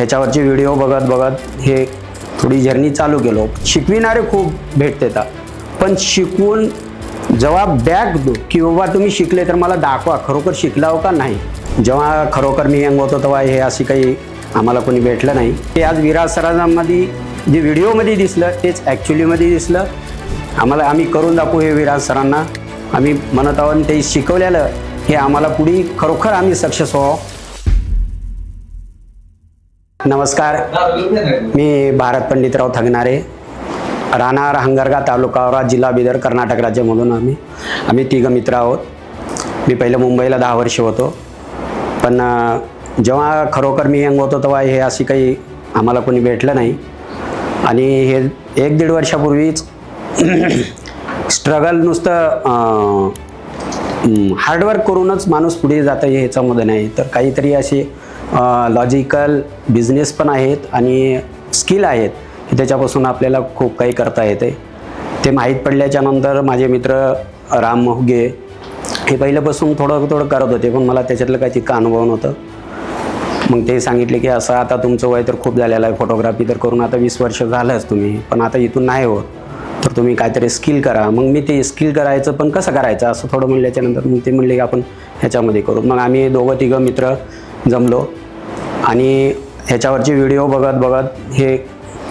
ह्याच्यावरचे video बघत बघत हे थोडी जर्नी चालू केलो। शिकविणारे खूप भेटतात, पण शिकवून जेव्हा बॅक दो की बाबा तुम्ही शिकले तर मला दाखवा खरोखर शिकलाव का नाही। जेव्हा खरोखर मी यंग होतो तेव्हा हे अशी काही आम्हाला कोणी भेटलं नाही। ते आज विराज सरांमध्ये जे व्हिडिओमध्ये दिसलं तेच ॲक्च्युलीमध्ये दिसलं आम्हाला। आम्ही करून दाखवू हे विराज सरांना आम्ही म्हणत आहोत, ते शिकवलेलं हे आम्हाला पुढे खरोखर आम्ही सक्सेस व्हावं। नमस्कार, मी भारत पंडितराव थगनारे, राहणार हंगरगा तालुका औराद, जिल्हा बिदर, कर्नाटक राज्यामधून आम्ही तिघं मित्र आहोत। मी पहिलं मुंबईला 10 वर्ष होतो, पण जेव्हा खरोखर मी यंग होतो तेव्हा हे अशी काही आम्हाला कोणी भेटलं नाही। आणि हे 1-1.5 वर्षापूर्वीच स्ट्रगल नुसतं हार्डवर्क करूनच माणूस पुढे जातं ह्याच्यामध्ये नाही, तर काहीतरी असे लॉजिकल बिझनेस पण आहेत आणि स्किल आहेत, त्याच्यापासून आपल्याला खूप काही करता येते। ते माहीत पडल्याच्या नंतर माझे मित्र राम मोहगे हे पहिल्यापासून थोडं करत होते, पण मला त्याच्यातलं काही तितकं अनुभव नव्हतं। मग ते सांगितले की असं आता तुमचं वय तर खूप झालेलं आहे, फोटोग्राफी तर करून आता 20 वर्ष झालंच तुम्ही, पण आता इथून नाही होत, तर तुम्ही काहीतरी स्किल करा। मग मी ते स्किल करायचं पण कसं करायचं असं थोडं म्हणल्याच्या नंतर मग ते म्हणले की आपण ह्याच्यामध्ये करू। मग आम्ही 2-3 मित्र जमलो आणि ह्याच्यावरचे व्हिडिओ बघत बघत हे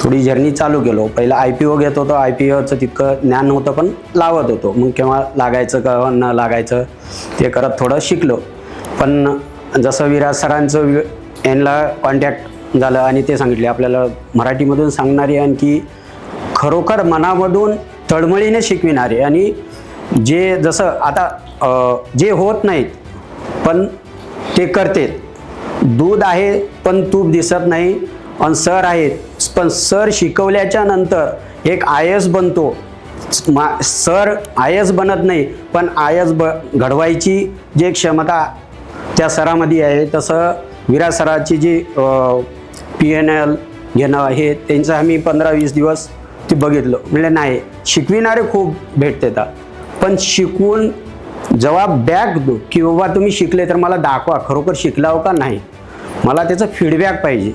थोडी जर्नी चालू केलो। पहिला IPO घेत होतो, IPOचं तितकं ज्ञान नव्हतं पण लावत होतो, मग केव्हा लागायचं केव्हा न लागायचं ते करत थोडं शिकलो। पण जसं विराज सरांचं यांना कॉन्टॅक्ट झालं आणि ते सांगितले आपल्याला मराठीमधून सांगणारे आणखी खरोखर मनामधून तळमळीने शिकविणारे, आणि जे जसं आता जे होत नाहीत पण ते करते, दूध आहे पण तूप दिसत नाही, आणि सर आहेत पण सर शिकवल्याच्या नंतर एक IAS बनतो। सर IAS बनत नाही पण IAS घडवायची जी क्षमता त्या सरामध्ये आहे, तसं विराज सराची जी PNL घेणं हे त्यांचं आम्ही 15-20 दिवस ते बघितलं। म्हणजे नाही शिकविणारे खूप भेटतात, पण शिकवून जेव्हा बॅक दो की बाबा तुम्ही शिकले तर मला दाखवा खरोखर शिकलाव का नाही, मला त्याचं फीडबॅक पाहिजे।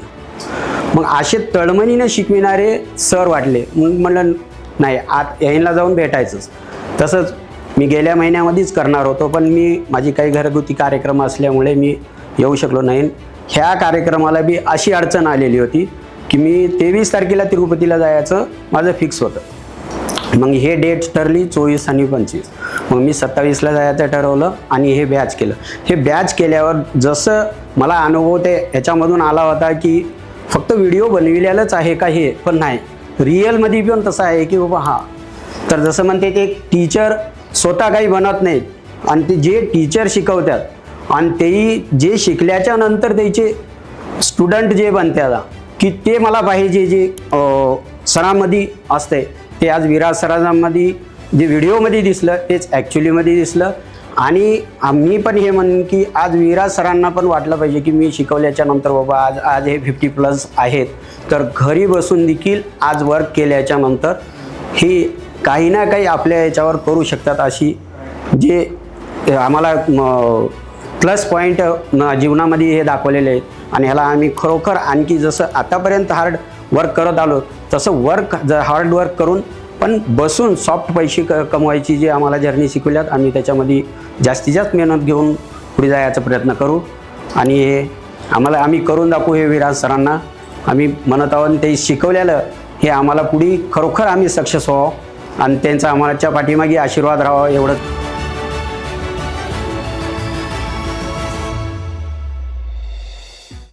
मग असे तळमळीने शिकविणारे सर वाटले, मग म्हणलं नाही आत यांना जाऊन भेटायचंच। तसंच मी गेल्या महिन्यामध्येच करणार होतो, पण माझी काही घरगुती कार्यक्रम असल्यामुळे मी येऊ शकलो नाही। ह्या कार्यक्रमाला बी अशी अडचण आलेली होती की मी 23 तारखेला तिरुपतीला जायचं माझं फिक्स होतं। मग हे डेट ठरली 24 आणि 25, मग मी 27ला जायचं ठरवलं आणि हे बॅच केलं। हे बॅच केल्यावर जसं मला अनुभव ते ह्याच्यामधून आला होता की फक्त व्हिडिओ बनविलेलंच आहे का हे, पण नाही रिअलमध्ये पण तसं आहे की बाबा हा, तर जसं म्हणते ते टीचर स्वतः काही बनत नाहीत, आणि ते जे टीचर शिकवतात आणि तेही जे शिकल्याच्या नंतर त्याचे स्टुडंट जे बनतात की ते मला पाहिजे जे सरांमध्ये असते, ते आज विराज सरांमध्ये जे व्हिडिओमध्ये दिसलं तेच ॲक्च्युलीमध्ये दिसलं। आणि आम्ही पण हे म्हणून की आज विराज सरांना पण वाटलं पाहिजे की मी शिकवल्याच्या नंतर बाबा आज हे 50+ आहेत, तर घरी बसून देखील आज वर्क केल्याच्या नंतर हे काही ना काही आपल्या याच्यावर करू शकतात, अशी जे आम्हाला प्लस पॉईंट जीवनामध्ये हे दाखवलेले आहेत। आणि ह्याला आम्ही खरोखर आणखी जसं आतापर्यंत हार्ड वर्क करत आलो तसं हार्ड वर्क करून पण बसून सॉफ्ट पैसे कमवायची जी आम्हाला जर्नी शिकवल्यात, आम्ही त्याच्यामध्ये जास्तीत जास्त मेहनत घेऊन पुढे जायचा प्रयत्न करू। आणि हे आम्ही करून दाखवू हे विराज सरांना आम्ही म्हणत आहोत, ते शिकवलेलं हे आम्हाला पुढे खरोखर आम्ही सक्सेस व्हावं आणि त्यांचा आम्हाच्या पाठीमागे आशीर्वाद राहावा एवढंच।